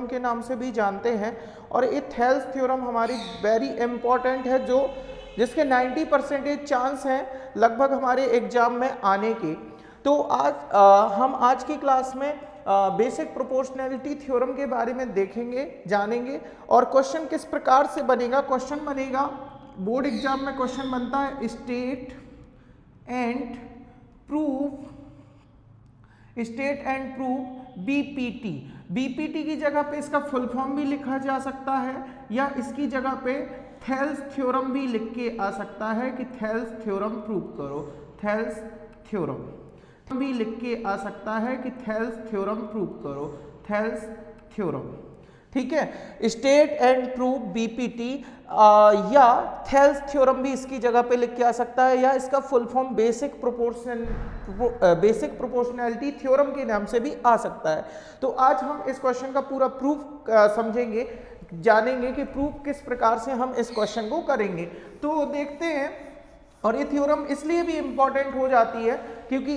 के नाम से भी जानते हैं। और ये थेल्स थ्योरम हमारी वेरी इंपॉर्टेंट है, जो जिसके 90% चांस हैं लगभग हमारे एग्जाम में आने के। तो हम आज की क्लास में बेसिक प्रोपोर्शनैलिटी थ्योरम के बारे में देखेंगे, जानेंगे। और क्वेश्चन किस प्रकार से बनेगा, क्वेश्चन बनेगा, बोर्ड एग्जाम में क्वेश्चन बनता है state and prove BPT. BPT की जगह पे इसका फुल फॉर्म भी लिखा जा सकता है, या इसकी जगह पे थेल्स थ्योरम भी लिख के आ सकता है कि थेल्स थ्योरम प्रूव करो। थेल्स थ्योरम भी लिख के आ सकता है कि थेल्स थ्योरम प्रूव करो। थेल्स थ्योरम, ठीक है। स्टेट एंड प्रूव बीपीटी या थेल्स थ्योरम भी इसकी जगह पे लिख के आ सकता है, या इसका full form basic proportionality theorem के नाम से भी आ सकता है। तो आज हम इस क्वेश्चन का पूरा प्रूफ समझेंगे, जानेंगे कि प्रूफ किस प्रकार से हम इस क्वेश्चन को करेंगे। तो देखते हैं। और ये थ्योरम इसलिए भी इंपॉर्टेंट हो जाती है क्योंकि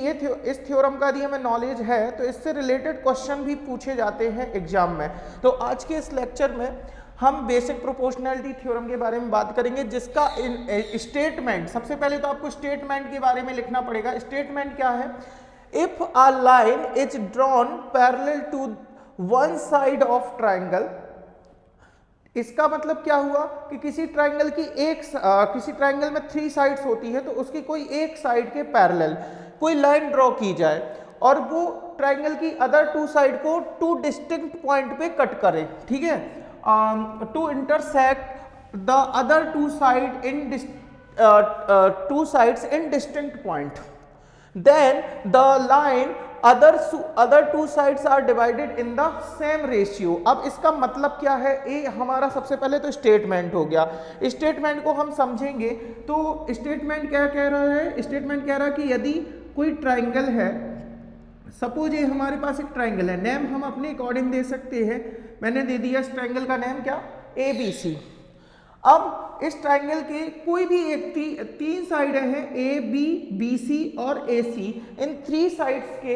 इस थ्योरम का यदि हमें नॉलेज है तो इससे रिलेटेड क्वेश्चन भी पूछे जाते हैं एग्जाम में। तो आज के इस लेक्चर में हम बेसिक प्रोपोर्शनैलिटी थ्योरम के बारे में बात करेंगे, जिसका स्टेटमेंट, सबसे पहले तो आपको स्टेटमेंट के बारे में लिखना पड़ेगा। स्टेटमेंट क्या है? If a line is drawn parallel to one side of triangle, इसका मतलब क्या हुआ कि किसी ट्राइंगल की किसी ट्राइंगल में 3 साइड्स होती है, तो उसकी कोई एक साइड के पैरेलल कोई लाइन ड्रॉ की जाए और वो ट्राइंगल की अदर 2 साइड को 2 डिस्टिंक्ट पॉइंट पे कट करे, ठीक है, to intersect the other 2 side in 2 sides in distinct point, then the line other 2 sides are divided in the same ratio। अब इसका मतलब क्या है? ये हमारा सबसे पहले तो स्टेटमेंट हो गया। स्टेटमेंट को हम समझेंगे तो स्टेटमेंट क्या कह रहा है? स्टेटमेंट कह रहा है कि यदि कोई ट्राइंगल है, सपोज ये हमारे पास एक ट्राइंगल है, नेम हम अपने अकॉर्डिंग दे सकते हैं। मैंने दे दिया इस ट्राइंगल का नेम क्या? ABC। अब इस ट्राइंगल के कोई भी एक 3 साइड हैं, ए बी बी सी और ए सी। इन 3 साइड्स के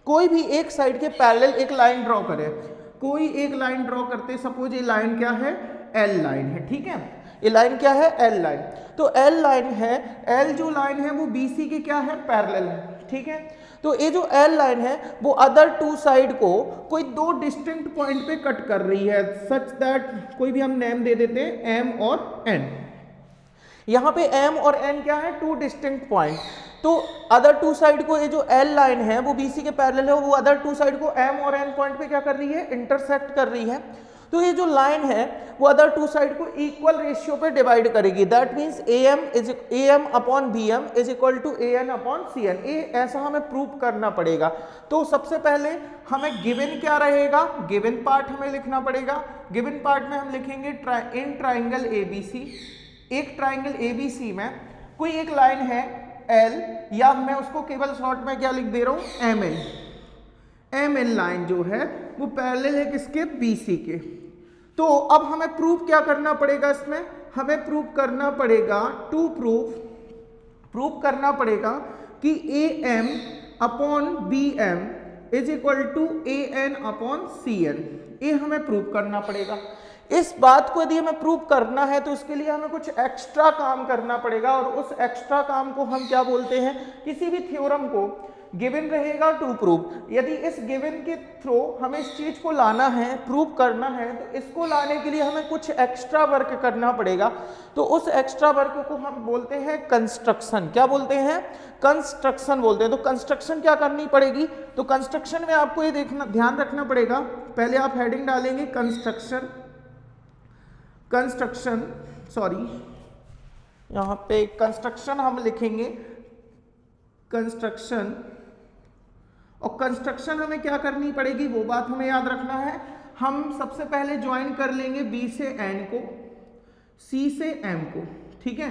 कोई भी एक साइड के पैरेलल एक लाइन ड्रॉ करें। कोई एक लाइन ड्रॉ करते, सपोज ये लाइन क्या है? एल लाइन है, ठीक है। ये लाइन क्या है? L line. तो एल लाइन है, एल जो लाइन है वो बी सी के क्या है? पैरेलल है, ठीक है। तो ये जो एल लाइन है वो अदर 2 साइड को कोई 2 डिस्टिंक्ट पॉइंट पे कट कर रही है, सच दैट कोई भी हम नेम दे देते हैं एम और एन। यहाँ पे एम और एन क्या है? 2 डिस्टिंक्ट पॉइंट। तो अदर 2 साइड को ये जो एल लाइन है वो बीसी के पैरेलल है, वो अदर 2 साइड को एम और एन पॉइंट पे क्या कर रही है? इंटरसेक्ट कर रही है। तो ये जो लाइन है वो अदर 2 साइड को इक्वल रेशियो पे डिवाइड करेगी। That means am upon bm is equal to an upon cn। ये ऐसा हमें प्रूव करना पड़ेगा। तो सबसे पहले हमें गिवन क्या रहेगा? गिवन पार्ट हमें लिखना पड़ेगा। गिवन पार्ट में हम लिखेंगे इन ट्राइंगल ABC। एक ट्राइंगल ABC में कोई एक लाइन है L, या मैं उसको केवल शॉर्ट में क्या लिख दे रहा हूं? ML लाइन जो है वो पैरेलल है किसके? BC के। तो अब हमें प्रूफ क्या करना पड़ेगा? इसमें हमें प्रूफ करना पड़ेगा प्रूफ करना पड़ेगा कि AM upon BM is equal to AN upon CN। ये हमें प्रूफ करना पड़ेगा। इस बात को यदि हमें प्रूफ करना है तो इसके लिए हमें कुछ एक्स्ट्रा काम करना पड़ेगा, और उस एक्स्ट्रा काम को हम क्या बोलते हैं? किसी भी थ्योरम को गिवन रहेगा टू प्रूव। यदि इस गिवन के थ्रू हमें इस चीज को लाना है, प्रूव करना है, तो इसको लाने के लिए हमें कुछ एक्स्ट्रा वर्क करना पड़ेगा। तो उस एक्स्ट्रा वर्क को हम बोलते हैं कंस्ट्रक्शन। क्या बोलते हैं? कंस्ट्रक्शन बोलते हैं। तो कंस्ट्रक्शन क्या करनी पड़ेगी? तो कंस्ट्रक्शन में आपको ये ध्यान रखना पड़ेगा। पहले आप हेडिंग डालेंगे यहाँ पे कंस्ट्रक्शन हम लिखेंगे कंस्ट्रक्शन। और कंस्ट्रक्शन हमें क्या करनी पड़ेगी वो बात हमें याद रखना है। हम सबसे पहले ज्वाइन कर लेंगे B से N को, C से M को, ठीक है।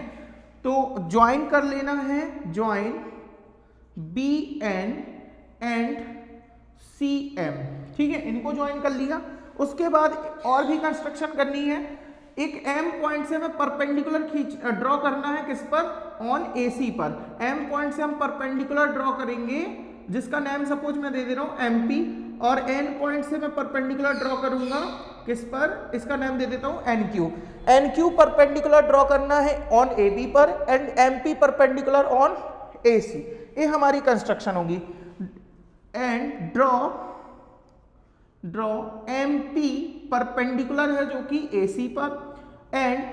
तो ज्वाइन कर लेना है, ज्वाइन BN एंड CM, ठीक है। इनको ज्वाइन कर लिया। उसके बाद और भी कंस्ट्रक्शन करनी है। एक M पॉइंट से हमें परपेंडिकुलर ड्रॉ करना है, किस पर? ऑन AC पर। M पॉइंट से हम परपेंडिकुलर ड्रॉ करेंगे, जिसका नेम सपोज मैं दे दे रहा हूं MP, और एन पॉइंट से मैं परपेंडिकुलर ड्रॉ करूंगा किस पर, इसका नाम दे देता हूं N Q. N Q perpendicular draw करना है ऑन ए बी पर and M P perpendicular on A C. ये हमारी कंस्ट्रक्शन होगी। And draw M P perpendicular है जो कि ए सी पर एंड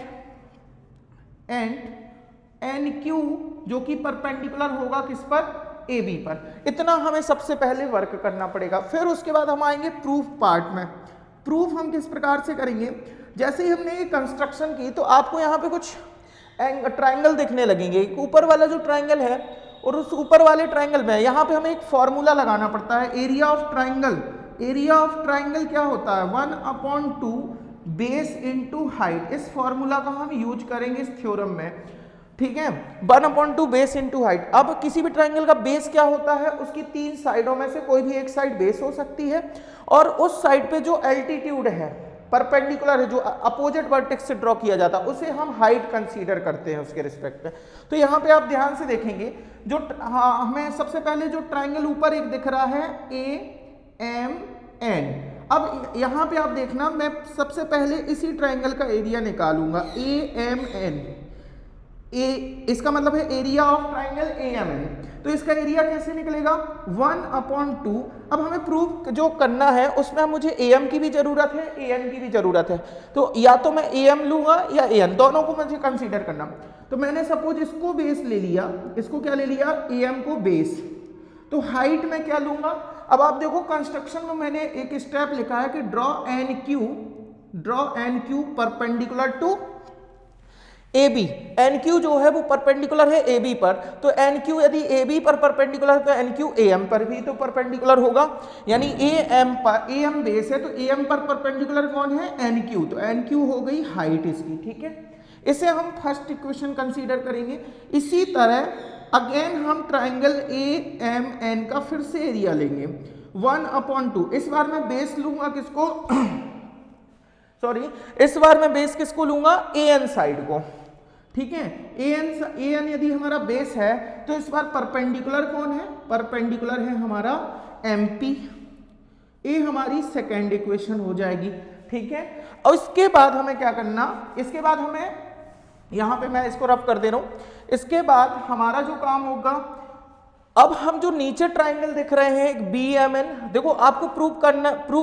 एन क्यू जो कि परपेंडिकुलर होगा किस पर, ए बी पर। इतना हमें सबसे पहले वर्क करना पड़ेगा। फिर उसके बाद हम आएंगे प्रूफ पार्ट में। प्रूफ हम किस प्रकार से करेंगे, जैसे ही हमने ये कंस्ट्रक्शन की तो आपको यहाँ पे कुछ ट्राइंगल दिखने लगेंगे। ऊपर वाला जो ट्राइंगल है और उस ऊपर वाले ट्राइंगल में यहाँ पे हमें एक फॉर्मूला लगाना पड़ता है, area of triangle. Area of triangle क्या होता है, 1/2 बेस इंटू हाइट। इस फॉर्मूला का हम यूज करेंगे इस थ्योरम में, ठीक है, 1/2 बेस इंटू हाइट। अब किसी भी ट्राइंगल का बेस क्या होता है, उसकी 3 साइडों में से कोई भी एक साइड बेस हो सकती है और उस साइड पे जो एल्टीट्यूड है परपेंडिकुलर है, जो अपोजिट वर्टेक्स से ड्रॉ किया जाता है, उसे हम हाइट कंसीडर करते हैं उसके रिस्पेक्ट में। तो यहाँ पे आप ध्यान से देखेंगे जो हमें सबसे पहले जो ट्राइंगल ऊपर एक दिख रहा है AMN। अब यहाँ पे आप देखना, मैं सबसे पहले इसी ट्राइंगल का एरिया निकालूंगा AMN। इसका मतलब है एरिया ऑफ ट्राइंगल AMN। तो इसका एरिया कैसे निकलेगा, 1/2। अब हमें प्रूफ जो करना है उसमें मुझे AM की भी जरूरत है, AN की भी जरूरत है। तो या तो मैं AM लूंगा या AN, दोनों को मुझे कंसीडर करना। तो मैंने सपोज इसको बेस ले लिया, इसको क्या ले लिया, AM को बेस। तो हाइट में क्या लूंगा, अब आप देखो कंस्ट्रक्शन में मैंने एक स्टेप लिखा है कि draw N Q perpendicular to A B. N Q जो है वो परपेंडिकुलर है ए बी पर, तो एन क्यू यदि ए बी पर परपेंडिकुलर है तो एन क्यू ए एम पर भी तो परपेंडिकुलर होगा। यानी ए एम बेस है तो ए एम पर परपेंडिकुलर कौन है, एन क्यू। तो एन क्यू हो गई हाइट इसकी, ठीक है। इसे हम फर्स्ट इक्वेशन कंसीडर करेंगे। इसी तरह अगेन हम ट्राइंगल AMN का फिर से एरिया लेंगे 1/2। इस बार मैं बेस लूंगा किसको इस बार मैं बेस किसको लूंगा, AN साइड को, ठीक है। AN यदि हमारा बेस है तो इस बार परपेंडिकुलर कौन है, परपेंडिकुलर है हमारा MP। ये हमारी सेकेंड इक्वेशन हो जाएगी, ठीक है। और इसके बाद हमें क्या करना, इसके बाद हमें यहां पे मैं इसको रफ कर दे रहा हूं। इसके बाद हमारा जो काम होगा, अब हम जो नीचे ट्राइंगल दिख रहे हैं एक BMN, देखो आपको प्रूफ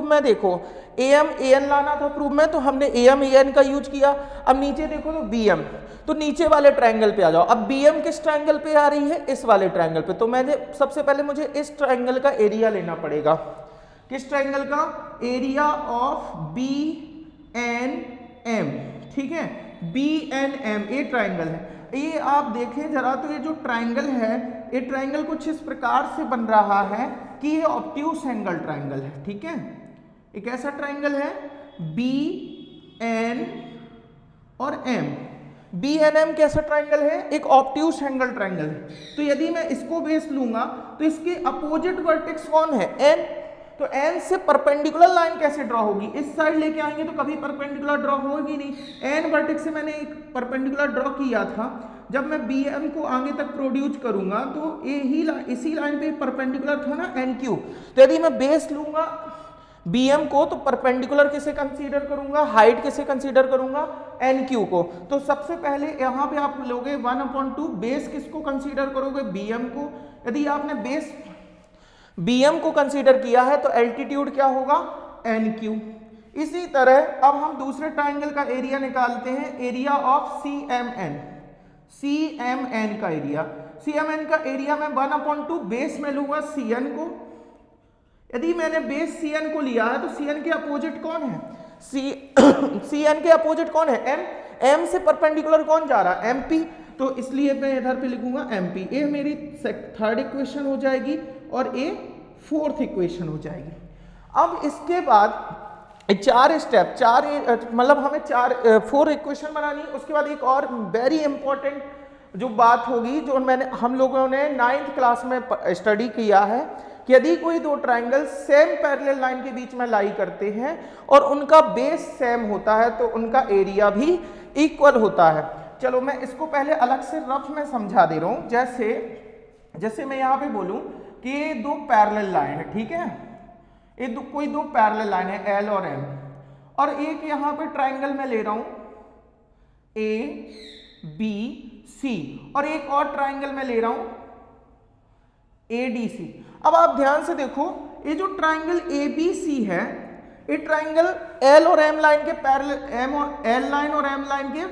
में देखो AM-AN लाना था प्रूफ में, तो हमने AM-AN का यूज किया। अब नीचे देखो तो BM, तो नीचे वाले ट्राइंगल पे आ जाओ। अब BM किस ट्राइंगल पे आ रही है, इस वाले ट्राइंगल पे। तो मैंने सबसे पहले मुझे इस ट्राइंगल का एरिया लेना पड़ेगा। किस ट्राइंगल का, एरिया ऑफ BNM, ठीक है। BNM ये ट्राइंगल है। ये आप देखें जरा, तो ये जो ट्राइंगल है, ये ट्राइंगल कुछ इस प्रकार से बन रहा है कि ये ऑब्ट्यूस एंगल ट्राइंगल है, ठीक है। एक ऐसा ट्राइंगल है BN और M। BNM कैसा ट्राइंगल है, एक ऑब्ट्यूस एंगल ट्राइंगल है। तो यदि मैं इसको बेस लूंगा तो इसके अपोजिट वर्टेक्स कौन है, N। तो N से परपेंडिकुलर लाइन कैसे ड्रॉ होगी, इस साइड लेके आएंगे तो कभी परपेंडिकुलर ड्रॉ होगी नहीं। N वर्टेक्स से मैंने एक परपेंडिकुलर ड्रॉ किया था, जब मैं BM को आगे तक प्रोड्यूस करूंगा तो इसी लाइन पे परपेंडिकुलर था ना NQ। तो यदि मैं बेस लूंगा BM को तो परपेंडिकुलर किसे कंसीडर करूंगा, हाइट किसे कंसीडर करूंगा, NQ को। तो सबसे पहले यहाँ पे आप लोगे 1/2 बेस किसको कंसीडर करोगे, BM को। यदि आपने बेस BM को कंसीडर किया है तो एल्टीट्यूड क्या होगा, NQ। इसी तरह अब हम दूसरे ट्राइंगल का एरिया निकालते हैं, एरिया ऑफ CMN का एरिया। CMN का एरिया मैं 1/2 बेस में लूंगा CN को। यदि मैंने बेस CN को लिया है तो CN के अपोजिट कौन है, CN के अपोजिट कौन है, M। M से परपेंडिकुलर कौन जा रहा है, MP। तो इसलिए मैं इधर पे लिखूंगा MP। ये मेरी थर्ड इक्वेशन हो जाएगी और ये फोर्थ इक्वेशन हो जाएगी। अब इसके बाद चार स्टेप, मतलब हमें 4 इक्वेशन बनानी। उसके बाद एक और वेरी इंपॉर्टेंट जो बात होगी, जो हम लोगों ने 9th क्लास में स्टडी किया है कि यदि कोई 2 ट्राइंगल सेम पैरेलल लाइन के बीच में लाई करते हैं और उनका बेस सेम होता है तो उनका एरिया भी इक्वल होता है। चलो मैं इसको पहले अलग से रफ में समझा दे रहा हूं। जैसे मैं यहां पे बोलूं कि ये 2 पैरेलल लाइन है, ठीक है। कोई दो पैरेलल लाइन है एल और एम, और एक यहां पे ट्राइंगल में ले रहा हूं ए बी सी, और एक और ट्राइंगल में ले रहा हूं ए डी सी। अब आप ध्यान से देखो, ये जो ट्राइंगल ए बी सी है, ये ट्राइंगल एल और एम लाइन के पैरेलल, एम और एल लाइन और एम लाइन के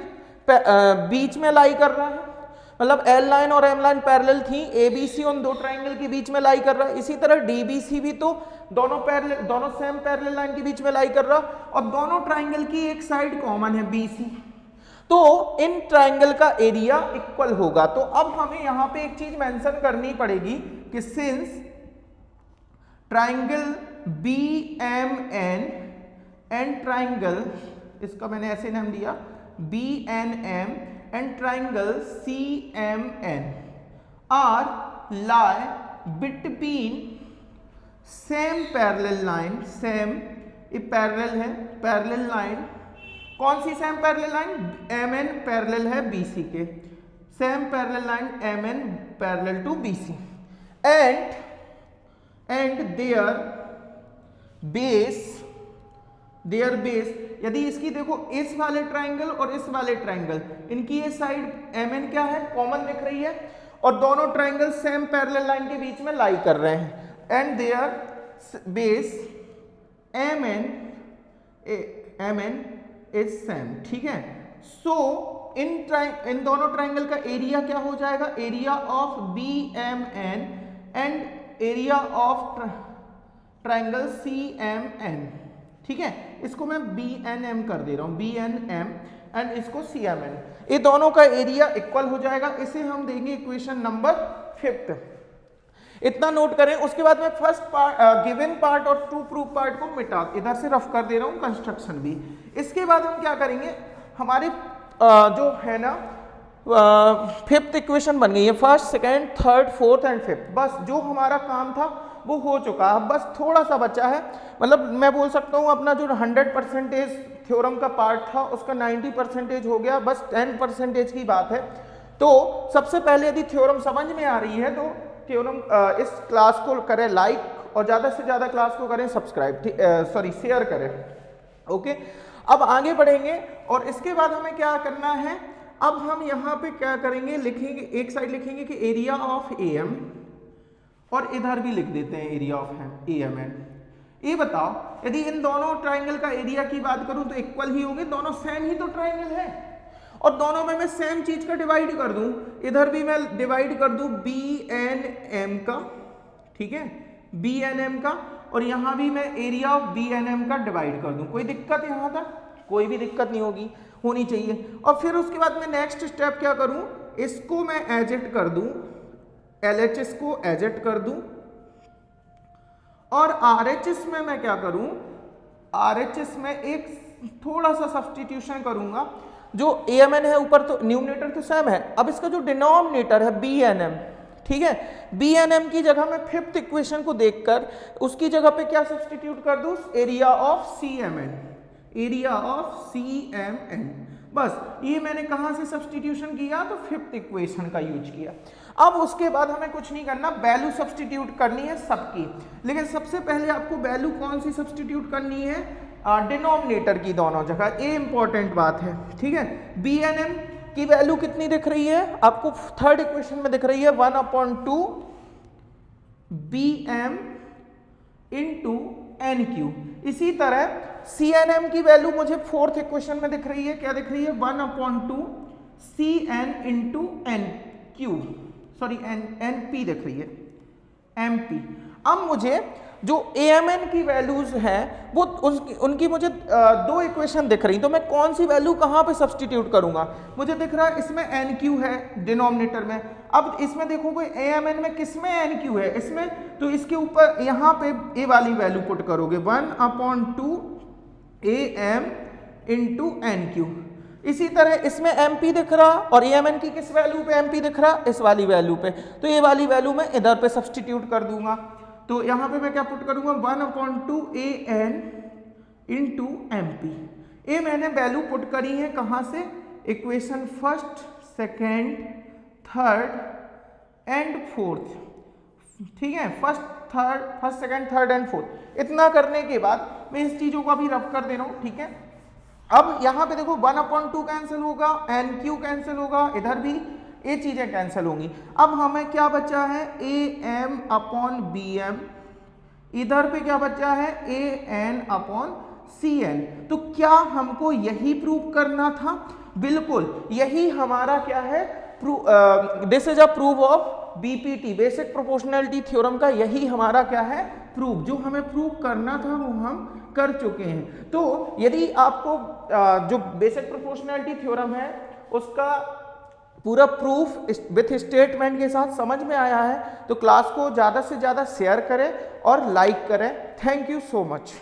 बीच में लाई कर रहा है। मतलब एल लाइन और एम लाइन पैरेलल थी, ए बी सी उन दो ट्राइंगल के बीच में लाई कर रहा है। इसी तरह डी बी सी भी तो दोनों सेम पैरेलल लाइन के बीच में लाई कर रहा, और दोनों ट्राइंगल की एक साइड कॉमन है बी सी, तो इन ट्राइंगल का एरिया इक्वल होगा। तो अब हमें यहां पे एक चीज मेंशन करनी पड़ेगी कि since triangle B M N and triangle, इसका मैंने ऐसे नाम दिया B N M and triangle C M N R lie between same parallel line, same ये पैरेलल है, पैरेलल लाइन, कौन सी same parallel line, M N parallel है बी सी के, same parallel line M N parallel to B C, and their base, यदि इसकी देखो इस वाले ट्राइंगल और इस वाले ट्राइंगल, इनकी ये साइड एम एन क्या है, कॉमन दिख रही है, और दोनों ट्राइंगल सेम पैरेलल लाइन के बीच में लाई कर रहे हैं, and their base M N is same. ठीक है, सो इन दोनों ट्राइंगल का एरिया क्या हो जाएगा, area of B M N and area of triangle C M N. ठीक है, इसको मैं बी एन एम कर दे रहा हूं, बी एन एम एंड इसको सी एम एन, ये दोनों का एरिया इक्वल हो जाएगा। इसे हम देंगे इक्वेशन नंबर 5। इतना नोट करें। उसके बाद मैं फर्स्ट पार्ट गिवन पार्ट और टू प्रूफ पार्ट को मिटा इधर से रफ कर दे रहा हूं, कंस्ट्रक्शन भी। इसके बाद हम क्या करेंगे, हमारी जो है ना 5th इक्वेशन बन गई है, first second third fourth and 5th, बस जो हमारा काम था वो हो चुका है, बस थोड़ा सा बचा है। मतलब मैं बोल सकता हूँ अपना जो 100% थ्योरम का पार्ट था उसका 90% हो गया, बस 10% की बात है। तो सबसे पहले यदि थ्योरम समझ में आ रही है तो थ्योरम इस क्लास को करें लाइक, और ज़्यादा से ज़्यादा क्लास को करें सब्सक्राइब, शेयर करें। ओके, अब आगे बढ़ेंगे, और इसके बाद हमें क्या करना है, अब हम यहाँ पे क्या करेंगे, लिखेंगे एक साइड लिखेंगे कि एरिया ऑफ ए एम, और इधर भी लिख देते हैं area of A M N. ये बताओ, यदि इन दोनों ट्राइंगल का एरिया की बात करूं तो इक्वल ही होंगे, दोनों सेम ही तो ट्राइंगल है, और दोनों में मैं सेम चीज का डिवाइड कर दूं, इधर भी मैं डिवाइड कर दूं बी एन एम का, ठीक है, बी एन एम का, और यहां भी मैं area of B N M का डिवाइड कर दूं। कोई दिक्कत यहां तक, कोई भी दिक्कत नहीं होगी, होनी चाहिए। और फिर उसके बाद मैं नेक्स्ट स्टेप क्या करूं, इसको मैं एजेट कर दूं, LHS को एजेट कर दूं, और RHS में मैं क्या करूं, RHS में एक थोड़ा सा सब्स्टिट्यूशन करूंगा। जो AMN है ऊपर, तो न्यूमरेटर तो सेम है, अब इसका जो डिनोमिनेटर है BNM, ठीक है, BNM की जगह मैं 5th इक्वेशन को देखकर उसकी जगह पे क्या सब्स्टिट्यूट कर दूं, area of CMN, area of CMN। बस ये मैंने कहां से सब्स्टिट्यूशन किया, तो 5th इक्वेशन का यूज किया। अब उसके बाद हमें कुछ नहीं करना, वैल्यू सब्स्टिट्यूट करनी है सबकी, लेकिन सबसे पहले आपको वैल्यू कौन सी सब्स्टिट्यूट करनी है, डिनोमिनेटर की दोनों जगह, ये इंपॉर्टेंट बात है। ठीक है, BNM की वैल्यू कितनी दिख रही है आपको, 3rd इक्वेशन में दिख रही है 1/2 BM इंटू NQ। इसी तरह CNM की वैल्यू मुझे 4th इक्वेशन में दिख रही है, क्या दिख रही है, 1/2 CN into NQ, sorry NP दिख रही है, MP। अब मुझे जो AMN की वैल्यूज हैं वो उनकी मुझे 2 इक्वेशन दिख रही, तो मैं कौन सी वैल्यू कहां पे सब्स्टिट्यूट करूंगा, मुझे दिख रहा है इसमें NQ है डिनोमिनेटर में। अब इसमें देखोगे AMN में किसमें NQ है, इसमें, तो इसके ऊपर यहां पे ए वाली वैल्यू पुट करोगे 1/2 AM इंटू NQ। इसी तरह इसमें MP दिख रहा, और AMN की किस वैल्यू पे MP दिख रहा, इस वाली वैल्यू पे, तो ये वाली वैल्यू मैं इधर पे सब्स्टिट्यूट कर दूंगा। तो यहां पे मैं क्या पुट करूंगा, 1/2 AN इंटू MP। ये मैंने वैल्यू पुट करी है कहां से, equation 1st, 2nd, 3rd and 4th। ठीक है, first first second third and fourth. इतना करने के बाद मैं इस चीजों को अभी रफ कर दे रहा हूं, ठीक है। अब यहां पे देखो 1/2 कैंसिल होगा, एन क्यू कैंसिल होगा, इधर भी ये चीजें कैंसिल होंगी। अब हमें क्या बचा है, A M upon B M, इधर पे क्या बचा है, A N upon C N. तो क्या हमको यही प्रूव करना था? बिल्कुल, यही हमारा क्या है, this is a proof of BPT, basic proportionality theorem का यही हमारा क्या है, प्रूफ। जो हमें प्रूव करना था वो हम कर चुके हैं। तो यदि आपको जो बेसिक प्रोपोर्शनैलिटी थ्योरम है उसका पूरा प्रूफ विथ स्टेटमेंट के साथ समझ में आया है तो क्लास को ज़्यादा से ज़्यादा शेयर करें और लाइक करें। Thank you so much.